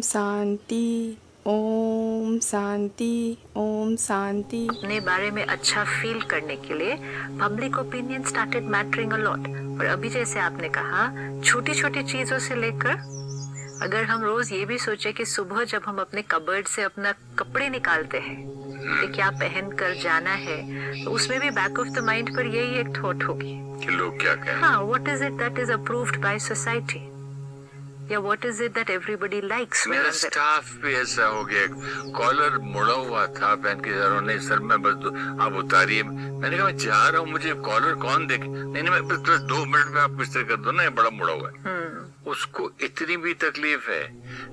शांति, ओम शांति, ओम शांति। अपने बारे में अच्छा फील करने के लिए public opinion started mattering a lot. और अभी जैसे आपने कहा, छोटी छोटी चीजों से लेकर अगर हम रोज ये भी सोचे कि सुबह जब हम अपने कबर्ड से अपना कपड़े निकालते हैं कि क्या पहन कर जाना है, तो उसमें भी बैक ऑफ द माइंड पर यही एक थॉट होगी कि लोग क्या कहें। हाँ, what is it that is approved by society, या what is it that everybody likes. मेरा स्टाफ भी ऐसा हो गया, कॉलर मुड़ा हुआ था पहन के जा रहा हूँ, नहीं सर मैं बस आप उतारिए। मैंने कहा मैं जा रहा हूँ, मुझे कॉलर कौन देखे। नहीं मैं बस 2 मिनट में आप इस्त्री कर दो ना, ये बड़ा मुड़ा हुआ है। उसको इतनी भी तकलीफ है।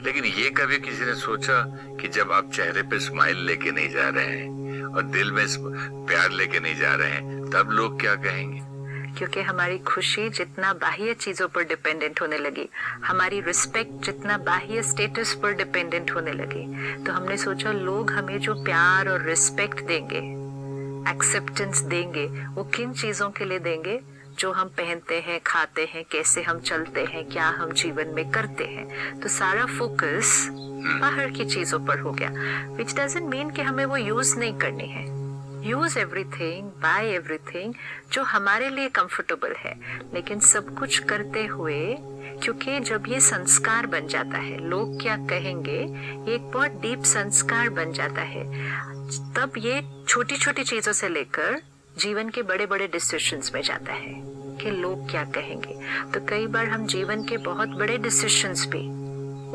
लेकिन ये कभी किसी ने सोचा कि जब आप चेहरे पे स्माइल लेके नहीं जा रहे हैं और दिल में प्यार लेके नहीं जा रहे हैं, तब लोग क्या कहेंगे। क्योंकि हमारी खुशी जितना बाह्य चीजों पर डिपेंडेंट होने लगी, हमारी रिस्पेक्ट जितना बाह्य स्टेटस पर डिपेंडेंट होने लगी, तो हमने सोचा लोग हमें जो प्यार और रिस्पेक्ट देंगे, एक्सेप्टेंस देंगे, वो किन चीजों के लिए देंगे, जो हम पहनते हैं, खाते हैं, कैसे हम चलते हैं, क्या हम जीवन में करते हैं। तो सारा फोकस बाहर की चीजों पर हो गया, विच डजंट मीन कि हमें वो यूज नहीं करनी है। यूज एवरीथिंग, बाय एवरीथिंग जो हमारे लिए कंफर्टेबल है, लेकिन सब कुछ करते हुए, क्योंकि जब ये संस्कार बन जाता है, लोग क्या कहेंगे, ये एक बहुत डीप संस्कार बन जाता है, तब ये छोटी छोटी चीजों से लेकर जीवन के बड़े बड़े डिसीजंस में जाता है कि लोग क्या कहेंगे। तो कई बार हम जीवन के बहुत बड़े डिसीजंस भी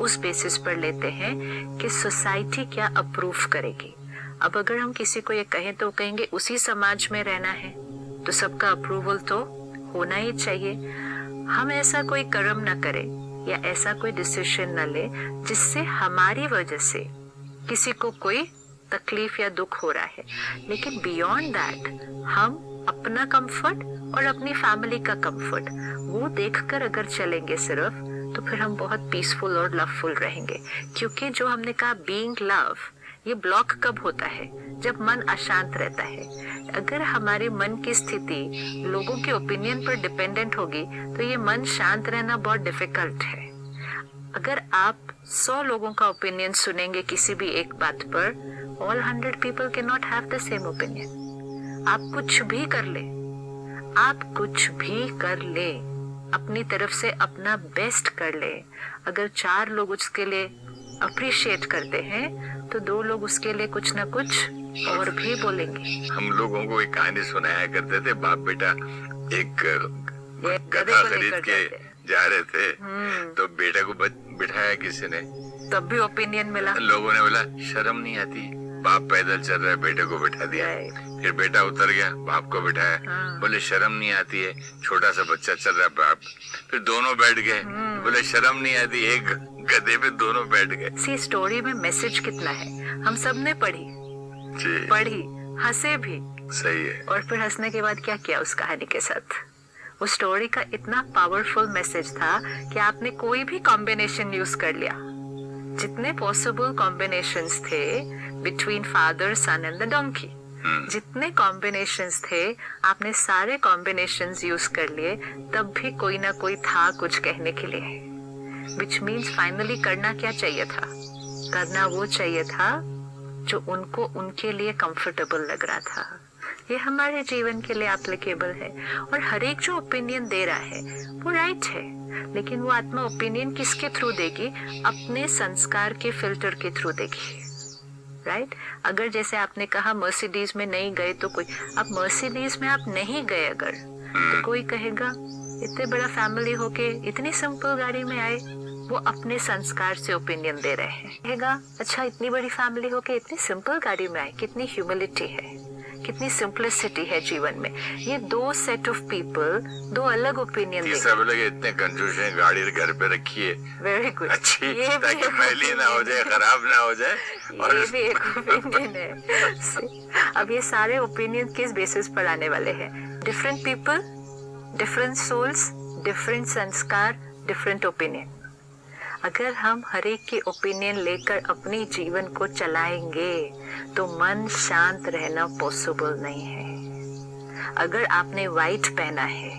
उस बेसिस पर लेते हैं कि सोसाइटी क्या अप्रूव करेगी। अब अगर हम किसी को ये कहें तो कहेंगे उसी समाज में रहना है तो सबका अप्रूवल तो होना ही चाहिए। हम ऐसा कोई कर्म ना करें या ऐसा कोई डिसीजन न ले जिससे हमारी वजह से किसी को कोई तकलीफ या दुख हो रहा है। लेकिन बियॉन्ड दैट हम अपना कंफर्ट और अपनी फैमिली का कंफर्ट वो देखकर अगर चलेंगे सिर्फ, तो फिर हम बहुत पीसफुल और लवफुल रहेंगे। क्योंकि जो हमने कहा बीइंग लव, ये ब्लॉक कब होता है, जब मन अशांत रहता है। अगर हमारे मन की स्थिति लोगों के ओपिनियन पर डिपेंडेंट होगी तो ये मन शांत रहना बहुत डिफिकल्ट है। अगर आप 100 लोगों का ओपिनियन सुनेंगे किसी भी एक बात पर, all 100 people cannot have the same opinion। आप कुछ भी कर ले, आप कुछ भी कर ले, अपनी तरफ से अपना बेस्ट कर ले। अगर 4 लोग उसके लिए अप्रिशिएट करते हैं तो 2 लोग उसके लिए कुछ ना कुछ और भी बोलेंगे। हम लोगों को एक कहानी सुनाया करते थे, बाप बेटा एक गधा खरीद के जा रहे थे, तो बेटा को बिठाया किसी ने, तब भी ओपिनियन मिला। लोगों ने बोला शर्म नहीं आती, बाप पैदल चल रहा है, बेटे को बिठा दिया। फिर बेटा उतर गया, बाप को बिठाया, बोले शर्म नहीं आती है, छोटा सा बच्चा चल रहा है, बाप। फिर दोनों बैठ गए, बोले शर्म नहीं आती, एक गधे पे दोनों बैठ गए। सी स्टोरी में मैसेज कितना है, हम सब ने पढ़ी, हंसे भी, सही है। और फिर हंसने के बाद क्या किया उस कहानी के साथ। उस स्टोरी का इतना पावरफुल मैसेज था कि आपने कोई भी कॉम्बिनेशन यूज कर लिया, जितने पॉसिबल कॉम्बिनेशंस थे between father, son and the donkey, जितने कॉम्बिनेशंस थे आपने सारे कॉम्बिनेशंस यूज कर लिए, तब भी कोई ना कोई था कुछ कहने के लिए। विच मीन्स फाइनली करना क्या चाहिए था, करना वो चाहिए था जो उनको उनके लिए कंफर्टेबल लग रहा था। ये हमारे जीवन के लिए एप्लीकेबल है। और हर एक जो ओपिनियन दे रहा है वो राइट है, लेकिन वो आत्मा ओपिनियन किसके थ्रू देगी, अपने संस्कार के फिल्टर के थ्रू देगी। राइट अगर जैसे आपने कहा मर्सिडीज में नहीं गए तो कोई, अब मर्सिडीज में आप नहीं गए अगर, तो कोई कहेगा इतने बड़ा फैमिली होके इतनी सिंपल गाड़ी में आए, वो अपने संस्कार से ओपिनियन दे रहे हैं। कहेगा अच्छा इतनी बड़ी फैमिली होके इतनी सिंपल गाड़ी में आए, कितनी ह्यूमिलिटी है, कितनी सिंपलिसिटी है जीवन में। ये 2 सेट ऑफ पीपल 2 अलग ओपिनियन देंगे। सब लोग इतने कंजूस हैं, गाड़ी घर पे रखिए, वेरी गुड, अच्छी, ताकि मैली ना हो जाए, खराब ना हो जाए। और ये भी एक ओपिनियन है। अब ये सारे ओपिनियन किस बेसिस पर आने वाले हैं, different people, different souls, different संस्कार, डिफरेंट ओपिनियन। अगर हम हर एक की ओपिनियन लेकर अपने जीवन को चलाएंगे तो मन शांत रहना पॉसिबल नहीं है। अगर आपने व्हाइट पहना है,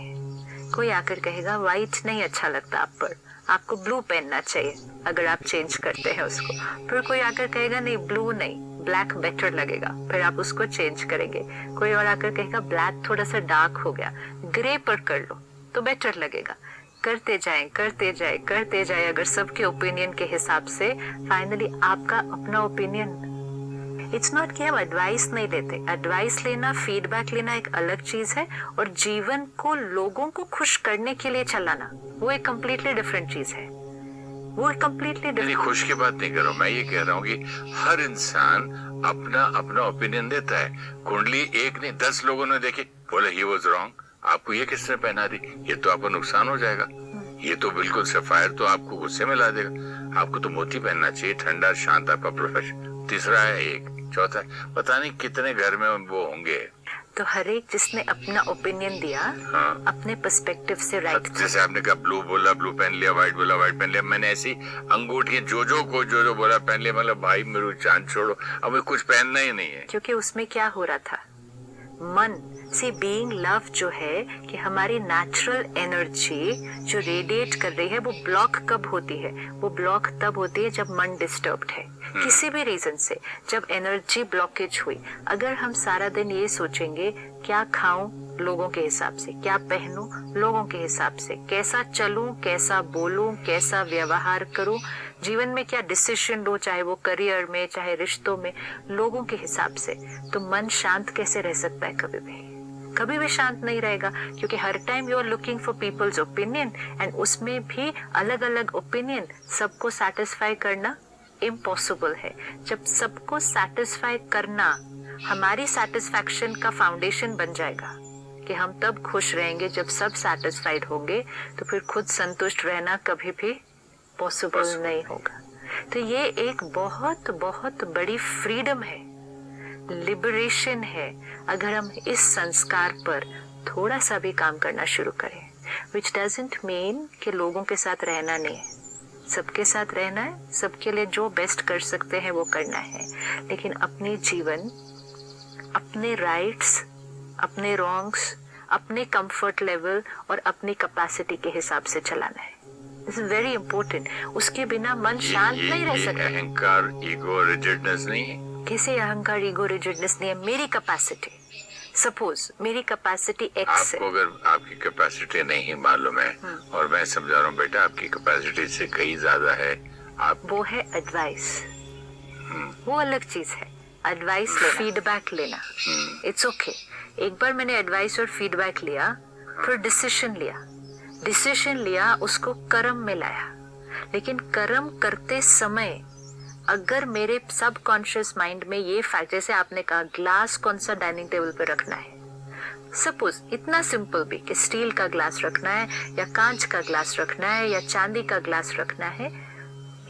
कोई आकर कहेगा व्हाइट नहीं अच्छा लगता आप पर, आपको ब्लू पहनना चाहिए अगर आप चेंज करते हैं उसको। फिर कोई आकर कहेगा नहीं ब्लू नहीं, ब्लैक बेटर लगेगा, फिर आप उसको चेंज करेंगे। कोई और आकर कहेगा ब्लैक थोड़ा सा डार्क हो गया, ग्रे पर कर लो तो बेटर लगेगा। करते जाएं करते जाएं करते जाएं, अगर सबके ओपिनियन के हिसाब से फाइनली आपका अपना ओपिनियन। इट्स नॉट कि हम एडवाइस नहीं लेते, एडवाइस लेना, फीडबैक लेना एक अलग चीज है, और जीवन को लोगों को खुश करने के लिए चलाना वो एक कम्प्लीटली डिफरेंट चीज है। वो कम्प्लीटली नहीं, खुश की बात नहीं कर रहा हूँ, मैं ये कह रहा हूँ कि हर इंसान अपना अपना ओपिनियन देता है। कुंडली एक नहीं 10 लोगों ने देखी, बोले ही वाज रॉन्ग, आपको ये किसने पहना दी, ये तो आपको नुकसान हो जाएगा, ये तो बिल्कुल सफायर तो आपको गुस्से में ला देगा, आपको तो मोती पहनना चाहिए, ठंडा शांत आपका प्रोफेशन। तीसरा है एक, चौथा है, पता नहीं कितने घर में वो होंगे। तो हर एक जिसने अपना ओपिनियन दिया, हाँ। अपने पर्सपेक्टिव से राइट। जैसे आपने कहा ब्लू बोला ब्लू पहन लिया, व्हाइट बोला व्हाइट पहन लिया, मैंने ऐसी अंगूठी जो बोला पहन लिया, मतलब भाई मेरू चांद छोड़ो, अब कुछ पहनना ही नहीं है। क्योंकि उसमें क्या हो रहा था, मन से बीइंग लव जो है कि हमारी नेचुरल एनर्जी जो रेडिएट कर रही है वो ब्लॉक कब होती है, वो ब्लॉक तब होती है जब मन डिस्टर्ब्ड है किसी भी रीजन से। जब एनर्जी ब्लॉकेज हुई, अगर हम सारा दिन ये सोचेंगे क्या खाऊं लोगों के हिसाब से, क्या पहनूं लोगों के हिसाब से, कैसा चलूं, कैसा बोलूं, कैसा व्यवहार करूं, जीवन में क्या डिसीजन लो, चाहे वो करियर में चाहे रिश्तों में, लोगों के हिसाब से, तो मन शांत कैसे रह सकता है? कभी भी शांत नहीं रहेगा, क्योंकि हर time you are looking for people's opinion, and उसमें भी अलग अलग ओपिनियन, सबको सेटिस्फाई करना इम्पॉसिबल है। जब सबको सेटिस्फाई करना हमारी सेटिस्फैक्शन का फाउंडेशन बन जाएगा कि हम तब खुश रहेंगे जब सब सेटिस्फाइड होंगे, तो फिर खुद संतुष्ट रहना कभी भी पॉसिबल नहीं होगा। तो ये एक बहुत बहुत बड़ी फ्रीडम है, लिबरेशन है, अगर हम इस संस्कार पर थोड़ा सा भी काम करना शुरू करें। विच डजंट मीन कि लोगों के साथ रहना नहीं है, सबके साथ रहना है, सबके लिए जो बेस्ट कर सकते हैं वो करना है, लेकिन अपने जीवन, अपने राइट्स, अपने रॉन्ग्स, अपने कंफर्ट लेवल और अपनी कैपेसिटी के हिसाब से चलाना है। This is very important. उसके बिना मन शांत नहीं रह सकता। अहंकार, ईगो, रिजिडनेस नहीं है। कैसे अहंकार, ईगो, रिजिडनेस नहीं है? मेरी कैपेसिटी, सपोज मेरी कैपेसिटी एक्स है। आपको अगर आपकी कैपेसिटी नहीं मालूम है, और मैं समझा रहा हूँ बेटा आपकी कैपेसिटी से कहीं ज्यादा है, आप वो है एडवाइस, वो अलग चीज है। एडवाइस लेना, फीडबैक लेना, इट्स ओके। एक बार मैंने एडवाइस और फीडबैक लिया, फिर डिसीजन लिया, उसको कर्म में लाया। लेकिन कर्म करते समय अगर मेरे सबकॉन्शियस माइंड में ये फैक्ट, जैसे आपने कहा ग्लास कौन सा डाइनिंग टेबल पे रखना है, सपोज इतना सिंपल भी कि स्टील का ग्लास रखना है या कांच का ग्लास रखना है या चांदी का ग्लास रखना है,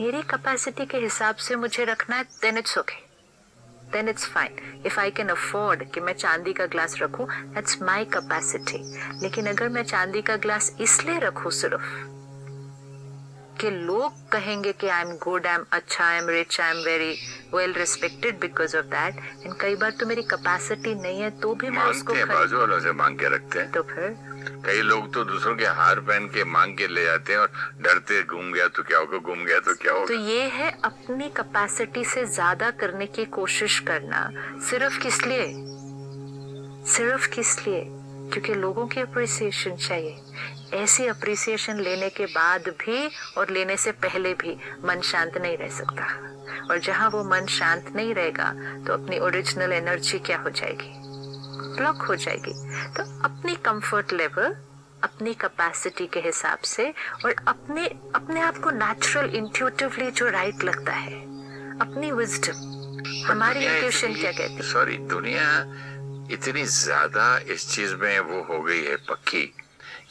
मेरी कैपेसिटी के हिसाब से मुझे रखना है, then it's okay, then it's fine. If I can afford कि मैं चांदी का ग्लास रखूं, दैट्स माय कैपेसिटी। लेकिन अगर मैं चांदी का ग्लास इसलिए रखूं सिर्फ कि लोग कहेंगे कि I am good, I am अच्छा, I am rich, I am very well respected because of that, and कई बार तो मेरी कैपेसिटी नहीं है तो भी मैं उसको बाजू वालों से मांग के रखते हैं। तो फिर कई लोग तो दूसरों के हार पहन के मांग के ले जाते हैं और डरते, घूम गया तो क्या होगा, घूम गया तो क्या होगा। तो ये है अपनी कैपेसिटी से ज्यादा करने की कोशिश करना। सिर्फ किस लिए? क्योंकि लोगों की अप्रिसिएशन चाहिए। ऐसी अप्रिसिएशन लेने के बाद भी और लेने से पहले भी मन शांत नहीं रह सकता, और जहां वो मन शांत नहीं रहेगा तो अपनी ओरिजिनल एनर्जी क्या हो जाएगी? ब्लॉक हो जाएगी। तो अपनी कंफर्ट लेवल, अपनी कैपेसिटी के हिसाब से, और अपने आप को नेचुरल इंट्यूटिवली जो राइट लगता है, अपनी विजडम, हमारी इंट्यूशन क्या कहती है। सॉरी, दुनिया इतनी ज्यादा इस चीज में वो हो गई है पक्की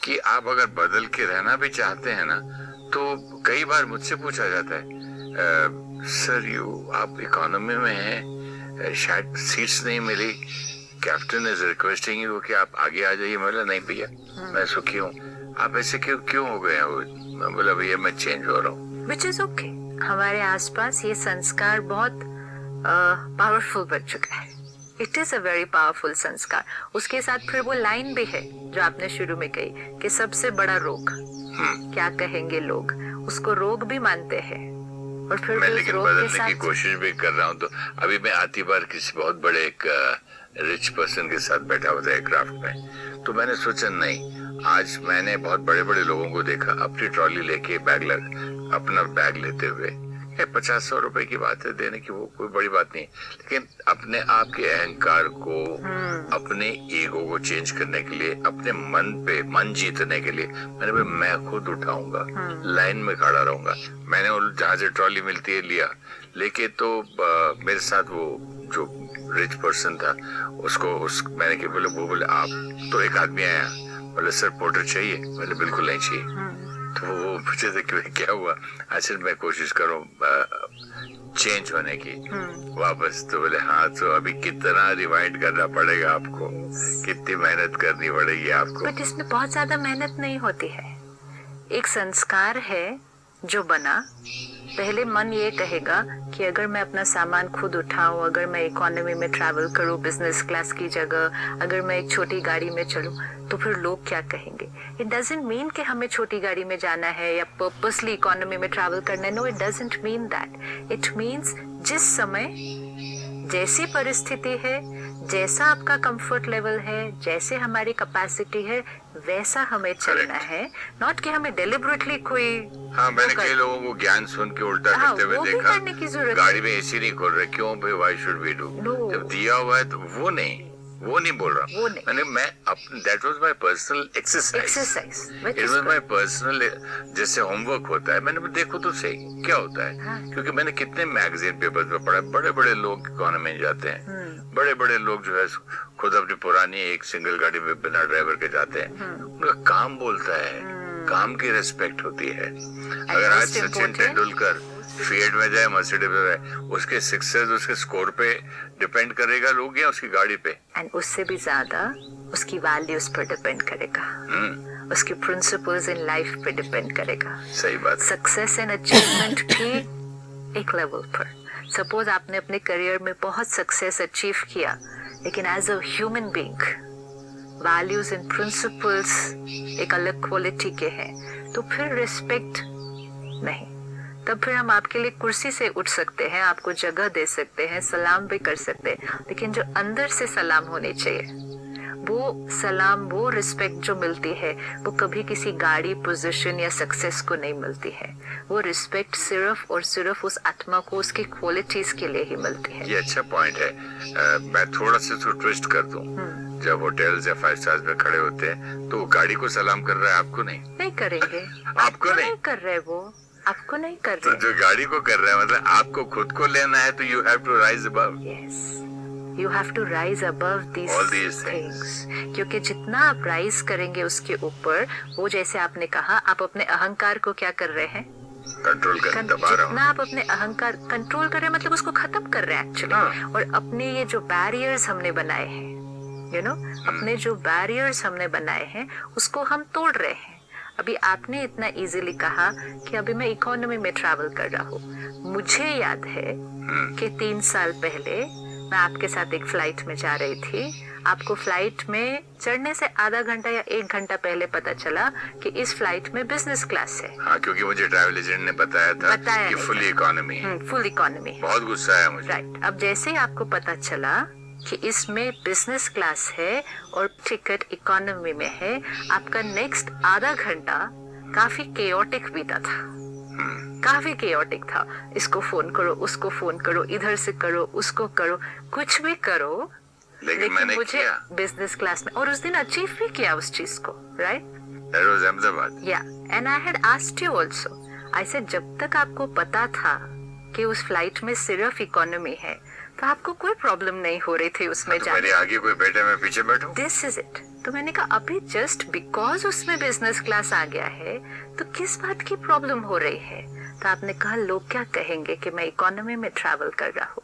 कि आप अगर बदल के रहना भी चाहते हैं ना, तो कई बार मुझसे पूछा जाता है सर आप इकोनॉमी में हैं, शायद सीट्स नहीं मिली, कैप्टन इज रिक्वेस्टिंग यू कि आप आगे आ जाइए। मैं बोला नहीं भैया, मैं सुखी हूँ, आप ऐसे क्यों हो गए हैं? मैं बोला भैया मैं चेंज हो रहा हूँ। Which is okay. हमारे आसपास ये संस्कार बहुत पावरफुल बन चुका है। It is a very powerful संस्कार। उसके साथ फिर वो लाइन भी है जो आपने शुरू में कही कि सबसे बड़ा रोग क्या कहेंगे लोग, उसको रोग भी मानते हैं और फिर मैं भी उस लेकिन रोग के बदलने की साथ कोशिश भी कर रहा हूँ। तो अभी मैं आती बार किसी बहुत बड़े एक रिच पर्सन के साथ बैठा हुआ था एयरक्राफ्ट में, तो मैंने सोचा नहीं, आज मैंने बहुत बड़े बड़े लोगों को देखा अपनी ट्रॉली लेके अपना बैग लेते हुए। 50-100 रुपए की बात है देने की, वो कोई बड़ी बात नहीं, लेकिन अपने आप के अहंकार को, अपने ईगो को चेंज करने के लिए, अपने मन जीतने के लिए मैंने भाई मैं खुद उठाऊंगा, लाइन में खड़ा रहूंगा। मैंने जहां से ट्रॉली मिलती है लिया लेके, तो मेरे साथ वो जो रिच पर्सन था मैंने क्या बोले आप तो एक आदमी आया, बोले सर पोर्टर चाहिए, बोले बिल्कुल नहीं चाहिए। तो वो पूछे थे कि क्या हुआ, अच्छा मैं कोशिश करूं चेंज होने की वापस। तो बोले हाँ, तो अभी कितना रिवाइंड करना पड़ेगा आपको, कितनी मेहनत करनी पड़ेगी आपको। बट इसमें बहुत ज्यादा मेहनत नहीं होती है, एक संस्कार है जो बना। पहले मन ये कहेगा कि अगर मैं अपना सामान खुद उठाऊं, अगर मैं इकोनॉमी में ट्रैवल करूं बिजनेस क्लास की जगह, अगर मैं एक छोटी गाड़ी में चलूं, तो फिर लोग क्या कहेंगे। इट डजंट मीन कि हमें छोटी गाड़ी में जाना है या पर्पसली इकोनॉमी में ट्रैवल करना है। No, it doesn't mean that. It means जिस समय जैसी परिस्थिति है, जैसा आपका कंफर्ट लेवल है, जैसे हमारी कैपेसिटी है, वैसा हमें चलना है। नॉट कि हमें डेलिबरेटली कोई। हाँ, मैंने कई लोगों को ज्ञान सुन के उल्टा करते हुए देखा, करने की जरूरत गाड़ी में एसी नहीं खोल रहे, क्यों भाई, व्हाई शुड वी डू, जब दिया हुआ है तो वो नहीं बोल रहा। मैं that was my personal exercise, it was my personal, जैसे होमवर्क होता है, मैंने देखो तो सही क्या होता है। हाँ। क्योंकि मैंने कितने मैगजीन पेपर्स में पढ़ा, बड़े बड़े लोग इकोनॉमी में जाते हैं, बड़े बड़े लोग जो है खुद अपनी पुरानी एक सिंगल गाड़ी में बिना ड्राइवर के जाते हैं। उनका काम बोलता है, काम की रिस्पेक्ट होती है। अगर आज सचिन तेंदुलकर फील्ड में जाए, मर्सिडीज में जाए, उसके सक्सेस उसके स्कोर पे डिपेंड करेगा लोग, या उसकी गाड़ी पे, एंड उससे भी ज्यादा उसकी वैल्यूज पर डिपेंड करेगा, उसकी प्रिंसिपल्स इन लाइफ पे डिपेंड करेगा। सही बात। सक्सेस एंड अचीवमेंट भी एक लेवल पर। सपोज आपने अपने करियर में बहुत सक्सेस अचीव किया, लेकिन as a human being values and principles एक अलग क्वालिटी के हैं, तो फिर रिस्पेक्ट नहीं। तब फिर हम आपके लिए कुर्सी से उठ सकते हैं, आपको जगह दे सकते हैं, सलाम भी कर सकते हैं, लेकिन जो अंदर से सलाम होनी चाहिए, वो सलाम, वो रिस्पेक्ट जो मिलती है, वो कभी किसी गाड़ी, पोजीशन या सक्सेस को नहीं मिलती है। वो रिस्पेक्ट सिर्फ और सिर्फ उस आत्मा को, उसकी क्वालिटीज के लिए ही मिलती है। ये अच्छा पॉइंट है। मैं थोड़ा सा तो ट्विस्ट कर दूं। जब होटल्स या 5 स्टार्स में खड़े होते हैं, तो गाड़ी को सलाम कर रहा है, आपको नहीं करेंगे। आपको नहीं कर रहे, वो आपको नहीं कर रहे। तो जो गाड़ी को कर रहा है, मतलब आपको खुद को लेना है, तो you have to rise above. Yes, you have to rise above these things. क्योंकि जितना आप राइज करेंगे उसके ऊपर, वो जैसे आपने कहा, आप अपने अहंकार को क्या कर रहे हैं, कंट्रोल कर, दबा रहा हूं। जितना आप अपने अहंकार कंट्रोल कर रहे हैं, मतलब उसको खत्म कर रहे हैं एक्चुअली। हाँ। और अपने ये जो बैरियर्स हमने बनाए हैं, अपने जो बैरियर्स हमने बनाए हैं, उसको हम तोड़ रहे हैं। अभी आपने इतना इजीली कहा कि अभी मैं इकोनॉमी में ट्रैवल कर रहा हूँ। मुझे याद है कि 3 साल पहले मैं आपके साथ एक फ्लाइट में जा रही थी। आपको फ्लाइट में चढ़ने से आधा घंटा या 1 घंटा पहले पता चला कि इस फ्लाइट में बिजनेस क्लास है। हाँ, क्योंकि मुझे ट्रैवल एजेंट ने बताया था कि फुल इकोनॉमी है। Full economy. बहुत गुस्सा आया मुझे। राइट। अब जैसे ही आपको पता चला कि इसमें बिजनेस क्लास है और टिकट इकोनॉमी में है, आपका नेक्स्ट आधा घंटा काफी केओटिक बीता था। काफी केओटिक था। इसको फोन करो, उसको फोन करो, इधर से करो, उसको करो, कुछ भी करो, लेकिन मैंने मुझे बिजनेस क्लास में, और उस दिन अचीव भी किया उस चीज को। Right, that was Ahmedabad. Yeah, and I had asked you also. I said जब तक आपको पता था कि उस फ्लाइट में सिर्फ इकोनॉमी है, तो आपको कोई प्रॉब्लम नहीं हो रही थी उसमें जाने। मेरे आगे कोई बैठा, मैं पीछे बैठूं। This is it. तो मैंने कहा अभी जस्ट बिकॉज उसमें बिजनेस क्लास आ गया है, तो किस बात की प्रॉब्लम हो रही है। तो आपने कहा लोग क्या कहेंगे कि मैं इकोनॉमी में ट्रैवल कर रहा हूँ।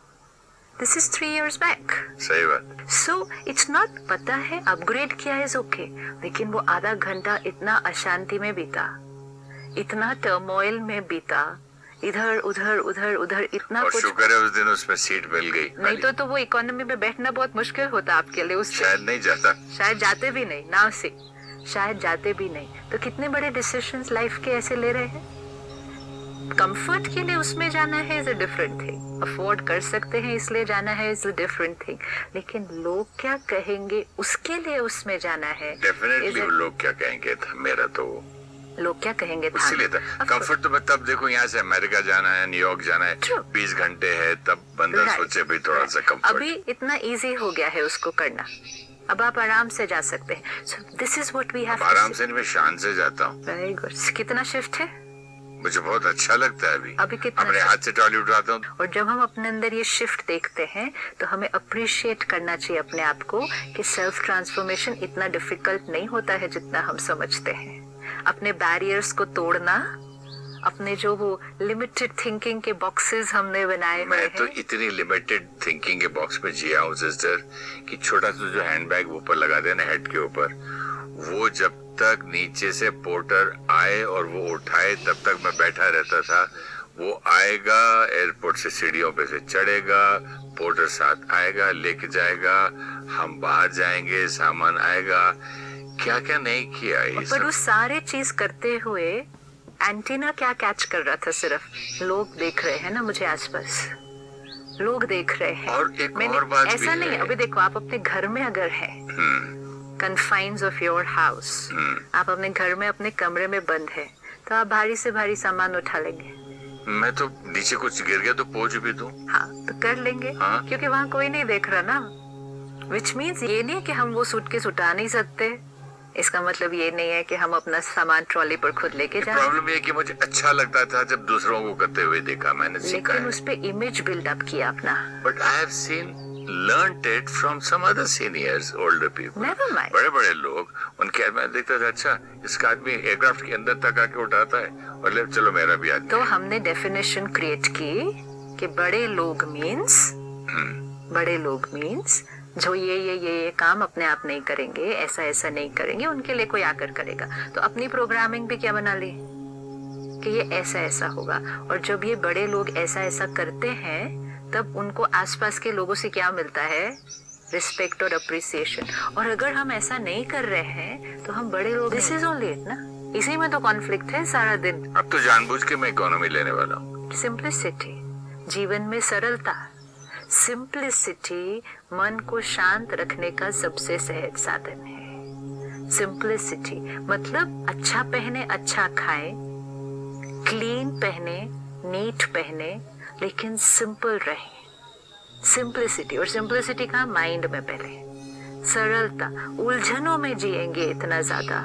This is 3 years back. सही बात। सो इट्स नॉट, पता है अपग्रेड किया है ओके, लेकिन वो आधा घंटा इतना अशांति में बीता, इतना टर्मोइल में बीता, इधर उधर उधर उधर, इतना और कुछ। शुक्र है उस दिन उसमें सीट मिल गई, नहीं तो वो इकोनॉमी में बैठना बहुत मुश्किल होता आपके लिए। उससे शायद नहीं जाता, शायद जाते भी नहीं, नाव से शायद जाते भी नहीं। तो कितने बड़े डिसीजंस लाइफ के ऐसे ले रहे हैं। कंफर्ट के लिए उसमें जाना है is a different thing, afford कर सकते हैं इसलिए जाना है इज अ डिफरेंट थिंग, लेकिन लोग क्या कहेंगे उसके लिए उसमें जाना है डेफिनेटली लोग क्या कहेंगे था मेरा तो लोग क्या कहेंगे था इसीलिए था कंफर्ट। तो मैं तब देखो यहाँ से अमेरिका जाना है, न्यूयॉर्क जाना है, 20 घंटे है, तब बंदा सोचे भाई थोड़ा सा कंफर्ट। अभी इतना इजी हो गया है उसको करना, अब आप आराम से जा सकते हैं। So this is what we have. आराम से नहीं, मैं शान से जाता हूँ। Very good. कितना शिफ्ट है? मुझे बहुत अच्छा लगता है अभी कितना अपने हाथ से ट्रॉली उठाता हूँ। और जब हम अपने अंदर ये शिफ्ट देखते हैं तो हमें अप्रिशिएट करना चाहिए अपने आप को कि सेल्फ ट्रांसफॉर्मेशन इतना डिफिकल्ट नहीं होता है जितना हम समझते हैं। अपने बैरियर्स को तोड़ना, अपने जो वो लिमिटेड थिंकिंग के बॉक्सेस हमने बनाए हुए हैं। मैं तो इतनी लिमिटेड थिंकिंग के बॉक्स में जिया हूँ सिस्टर कि छोटा सा जो हैंडबैग ऊपर लगा देना हेड के ऊपर, वो जब तक नीचे से पोर्टर आए और वो उठाए तब तक मैं बैठा रहता था। वो आएगा एयरपोर्ट से सीढ़ियों पे से चढ़ेगा, पोर्टर साथ आएगा, लेके जाएगा, हम बाहर जाएंगे, सामान आएगा, क्या क्या नहीं किया ये पर उस सारे चीज करते हुए एंटीना क्या कैच कर रहा था? सिर्फ लोग देख रहे हैं ना मुझे आसपास, लोग देख रहे हैं। और एक और बात ऐसा भी नहीं है। अभी देखो आप अपने घर में अगर हैं, कन्फाइंस ऑफ योर हाउस, आप अपने घर में अपने कमरे में बंद है तो आप भारी से भारी सामान उठा लेंगे। मैं तो नीचे कुछ गिर गया तो पहुंच भी दूं। हाँ तो कर लेंगे। हाँ? क्योंकि वहाँ कोई नहीं देख रहा ना। विच मीन्स ये नहीं कि हम वो सूटकेस उठा नहीं सकते, इसका मतलब ये नहीं है कि हम अपना सामान ट्रॉली पर खुद लेके जाएं। प्रॉब्लम ये है कि मुझे अच्छा लगता था जब दूसरों को करते हुए देखा, मैंने सीखा लेकिन है। उस पे इमेज बिल्डअप किया अपना। But I have seen learned it from some other seniors, older people. Never mind. बड़े बड़े लोग, उनके मैं देखता था अच्छा इसका आदमी एयरक्राफ्ट के अंदर तक आके उठाता है और ले चलो मेरा भी आदमी। तो हमने डेफिनेशन क्रिएट की कि बड़े लोग मीन्स जो ये काम अपने आप नहीं करेंगे, ऐसा नहीं करेंगे, उनके लिए कोई आकर करेगा। तो अपनी प्रोग्रामिंग भी क्या बना ली कि ये ऐसा होगा। और जब ये बड़े लोग ऐसा करते हैं तब उनको आसपास के लोगों से क्या मिलता है? रिस्पेक्ट और अप्रिसिएशन। और अगर हम ऐसा नहीं कर रहे हैं तो हम बड़े लोग, दिस इज ओनली इट ना। इसी में तो कॉन्फ्लिक्ट है सारा दिन। अब तो जानबूझ के मैं इकोनॉमी लेने वाला हूँ। सिंप्लिसिटी, जीवन में सरलता। सिंप्लिसिटी मन को शांत रखने का सबसे सहज साधन है। सिंप्लिसिटी मतलब अच्छा पहने, अच्छा खाए, क्लीन पहने, नीट पहने, लेकिन सिंपल रहे। सिंप्लिसिटी। और सिंप्लिसिटी का माइंड में पहले सरलता। उलझनों में जिएंगे इतना ज्यादा,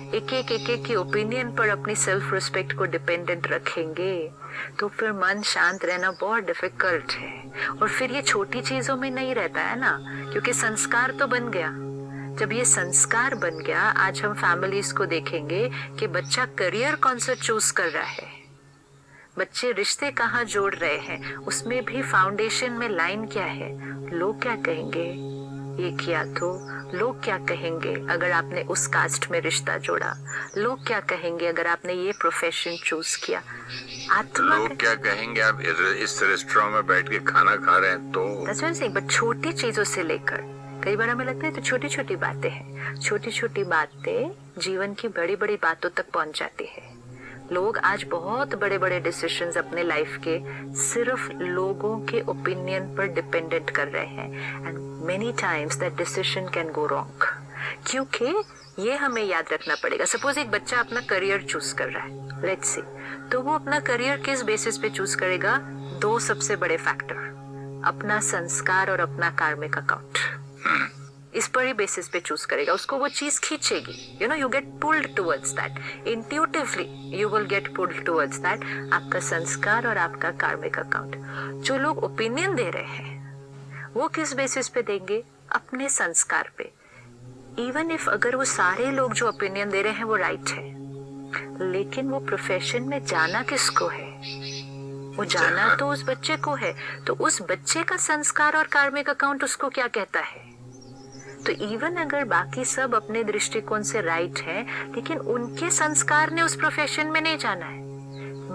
एक एक की ओपिनियन पर अपनी सेल्फ रिस्पेक्ट को डिपेंडेंट रखेंगे तो फिर मन शांत रहना बहुत डिफिकल्ट है। और फिर ये छोटी चीजों में नहीं रहता है ना, क्योंकि संस्कार तो बन गया। जब ये संस्कार बन गया, आज हम फैमिलीज को देखेंगे कि बच्चा करियर कौन सा चूज कर रहा है, बच्चे रिश्ते कहाँ जोड़ रहे हैं, उसमें भी फाउंडेशन में लाइन क्या है? लोग क्या कहेंगे ये किया तो, लोग क्या कहेंगे अगर आपने उस कास्ट में रिश्ता जोड़ा, लोग क्या कहेंगे अगर आपने ये प्रोफेशन चूज किया। लोग क्या कहेंगे आप इस रेस्टोरेंट में बैठ के खाना खा रहे हैं तो। बट छोटी चीजों से लेकर, कई बार हमें लगता है तो छोटी छोटी बातें हैं, छोटी छोटी बातें जीवन की बड़ी बड़ी बातों तक पहुंच जाती है। लोग आज बहुत बड़े बड़े डिसीजंस अपने लाइफ के सिर्फ लोगों के ओपिनियन पर डिपेंडेंट कर रहे हैं, and many times that decision can go wrong. क्योंकि ये हमें याद रखना पड़ेगा। सपोज एक बच्चा अपना करियर चूज कर रहा है, लेट्स सी, तो वो अपना करियर किस बेसिस पे चूज करेगा? दो सबसे बड़े फैक्टर, अपना संस्कार और अपना कार्मिक अकाउंट। इस पर ही बेसिस पे चूज करेगा, उसको वो चीज खींचेगी। You know, you get pulled towards that, intuitively you will get pulled towards that. आपका संस्कार और आपका कार्मिक अकाउंट। जो लोग ओपिनियन दे रहे हैं वो किस बेसिस पे देंगे? अपने संस्कार पे। इवन इफ अगर वो सारे लोग जो ओपिनियन दे रहे हैं वो राइट है, लेकिन वो प्रोफेशन में जाना किसको है? वो जाना तो उस बच्चे को है। तो उस बच्चे का संस्कार और कार्मिक अकाउंट उसको क्या कहता है? तो इवन अगर बाकी सब अपने दृष्टिकोण से राइट हैं, लेकिन उनके संस्कार ने उस प्रोफेशन में नहीं जाना है,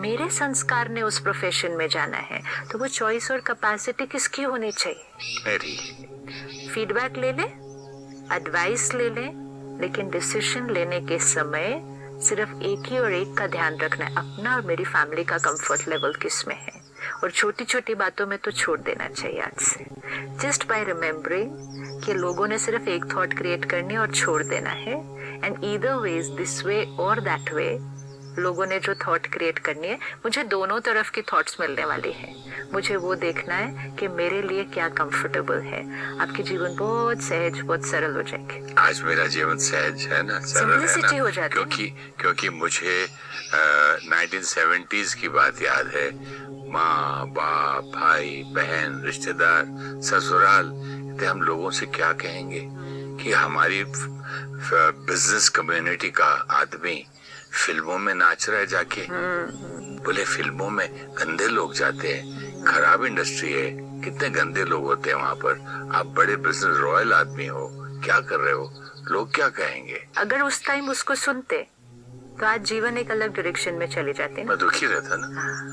मेरे संस्कार ने उस प्रोफेशन में जाना है, तो वो चॉइस और कैपेसिटी किसकी होनी चाहिए? मेरी। फीडबैक ले ले, एडवाइस ले ले, लेकिन डिसीजन लेने के समय सिर्फ एक ही और एक का ध्यान रखना है, अपना और मेरी फैमिली का कंफर्ट लेवल किस में है। और छोटी छोटी बातों में तो छोड़ देना चाहिए आज से, जस्ट बाय रिमेम्बरिंग कि लोगों ने सिर्फ एक थॉट क्रिएट करनी है और छोड़ देना है। And either ways, this way और दैट वे, लोगों ने जो थॉट क्रिएट करनी है, मुझे दोनों तरफ की थॉट्स मिलने वाली है। मुझे वो देखना है कि मेरे लिए क्या कंफर्टेबल है। आपकी जीवन बहुत सहज, बहुत सरल हो जाएगी। आज मेरा जीवन सहज है ना, सरल है Simplicity ना, हो जाती है। क्योंकि मुझे 1970s की बात याद है। माँ बाप, भाई बहन, रिश्तेदार, ससुराल, तो हम लोगों से क्या कहेंगे कि हमारी बिजनेस कम्युनिटी का आदमी फिल्मों में नाच रहा है जाके। बोले फिल्मों में गंदे लोग जाते हैं, खराब इंडस्ट्री है, कितने गंदे लोग होते हैं वहाँ पर। आप बड़े बिजनेस रॉयल आदमी हो, क्या कर रहे हो, लोग क्या कहेंगे। अगर उस टाइम उसको सुनते तो आज जीवन एक अलग डायरेक्शन में चले जाते। मैं दुखी रहता ना,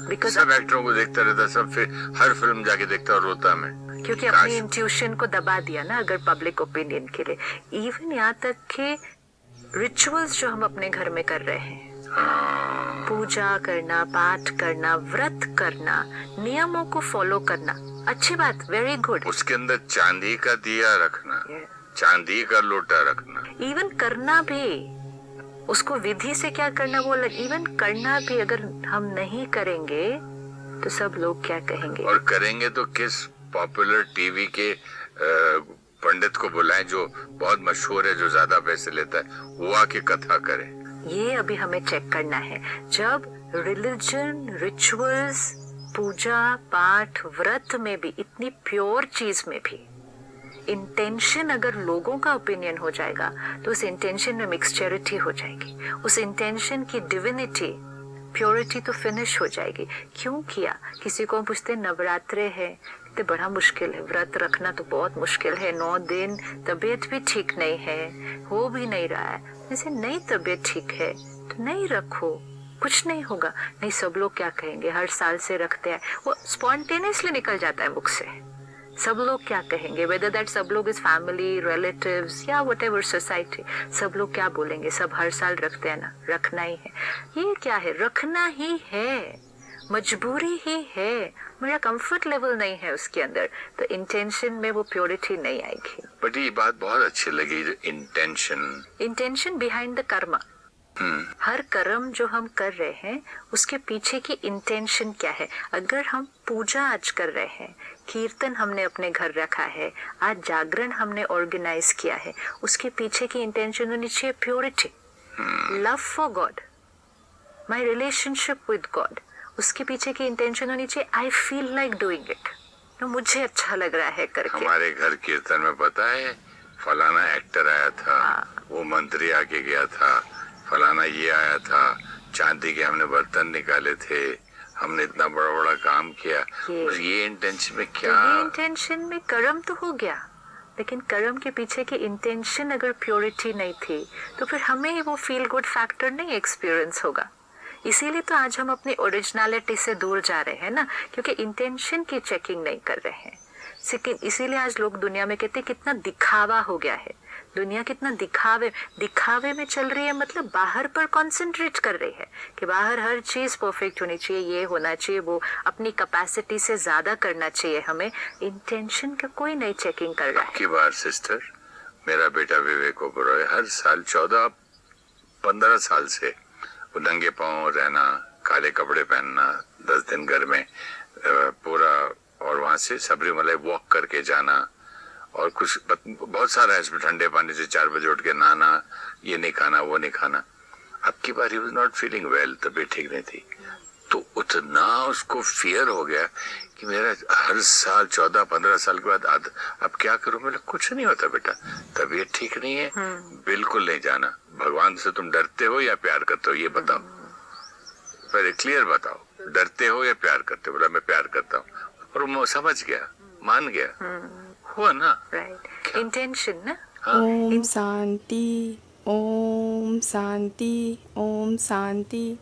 बिकॉज सब एक्टरों को देखता रहता, सब फिर हर फिल्म जाके देखता और रोता मैं, क्योंकि अपनी इंट्यूशन को दबा दिया ना, अगर पब्लिक ओपिनियन के लिए। इवन यहाँ तक कि रिचुअल्स जो हम अपने घर में कर रहे हैं, पूजा करना, पाठ करना, व्रत करना, नियमों को फॉलो करना, अच्छी बात, वेरी गुड। उसके अंदर चांदी का दिया रखना, चांदी का लोटा रखना, इवन करना भी, उसको विधि से क्या करना वो अलग, इवन करना भी अगर हम नहीं करेंगे तो सब लोग क्या कहेंगे। और करेंगे तो किस पॉपुलर टीवी के पंडित को बुलाएं जो बहुत मशहूर है, जो ज्यादा पैसे लेता है, वो आके कथा करे। ये अभी हमें चेक करना है। जब रिलीजन, रिचुअल्स, पूजा पाठ, व्रत में भी, इतनी प्योर चीज में भी इंटेंशन अगर लोगों का ओपिनियन हो जाएगा तो उस इंटेंशन में मिक्सचरिटी हो जाएगी, उस इंटेंशन की डिविनिटी, प्योरिटी तो फिनिश हो जाएगी। क्यों किया? किसी को हम पूछते नवरात्रे है तो बड़ा मुश्किल है, व्रत रखना तो बहुत मुश्किल है, 9 दिन, तबीयत भी ठीक नहीं है, हो भी नहीं रहा है। जैसे नहीं तबीयत ठीक है तो नहीं रखो, कुछ नहीं होगा। नहीं, सब लोग क्या कहेंगे, हर साल से रखते हैं, वो स्पॉन्टेनियसली निकल जाता है मुख से। सब लोग क्या कहेंगे, वेदर दैट सब लोग इज फैमिली, रिलेटिव्स या व्हाटएवर सोसाइटी, सब लोग क्या बोलेंगे, सब हर साल रखते हैं ना, रखना ही है। ये क्या है, रखना ही है, मजबूरी ही है, मेरा कंफर्ट लेवल नहीं है उसके अंदर, तो इंटेंशन में वो प्योरिटी नहीं आएगी। बट ये बात बहुत अच्छी लगी, जो इंटेंशन बिहाइंड द कर्मा। हर कर्म जो हम कर रहे हैं उसके पीछे की इंटेंशन क्या है। अगर हम पूजा आज कर रहे हैं, कीर्तन हमने अपने घर रखा है, आज जागरण हमने ऑर्गेनाइज किया है, उसके पीछे की इंटेंशन होनी चाहिए purity, love for God, my relationship with God. उसके पीछे की इंटेंशन होनी चाहिए I feel like doing it, तो मुझे अच्छा लग रहा है करके। हमारे घर कीर्तन में पता है, फलाना एक्टर आया था, वो मंत्री आके गया था, फलाना ये आया था, चांदी के हमने बर्तन निकाले थे, हमने इतना बड़ा बड़ा काम किया। ये इंटेंशन में क्या, ये इंटेंशन में कर्म तो हो गया, लेकिन कर्म के पीछे की इंटेंशन अगर प्योरिटी नहीं थी तो फिर हमें वो फील गुड फैक्टर नहीं एक्सपीरियंस होगा। इसीलिए तो आज हम अपनी ओरिजिनलिटी से दूर जा रहे हैं ना, क्योंकि इंटेंशन की चेकिंग नहीं कर रहे हैं। इसीलिए आज लोग दुनिया में कहते हैं कितना दिखावा हो गया है, दुनिया कितना दिखावे में चल रही है, मतलब बाहर पर कंसंट्रेट कर रही है कि बाहर हर चीज परफेक्ट होनी चाहिए, ये होना चाहिए, वो अपनी कैपेसिटी से ज्यादा करना चाहिए हमें। इंटेंशन का कोई नहीं चेकिंग कर रहा है। की बार सिस्टर, मेरा बेटा विवेक ओबरॉय हर साल 14-15 साल से वो नंगे पांव रहना, काले कपड़े पहनना, 10 दिन घर में पूरा, और वहां से सबरीमलाई वॉक करके जाना, और कुछ बहुत सारा है इसमें, ठंडे पानी से 4 बजे उठ के नहाना, ये नहीं खाना, वो नहीं खाना। अब की बार he was not feeling well, तबीयत ठीक नहीं थी, तो उतना उसको फियर हो गया कि मेरा हर साल 14-15 साल के बाद अब क्या करूं। मैंने कुछ नहीं होता बेटा, तबीयत ठीक नहीं है, बिल्कुल नहीं जाना। भगवान से तुम डरते हो या प्यार करते हो, ये बताओ, पहले क्लियर बताओ, डरते हो या प्यार करते हो। बोला मैं प्यार करता हूँ, और वो समझ गया, मान गया, हुआ ना। राइट, इंटेंशन ना। ओम शांति, ओम शांति, ओम शांति।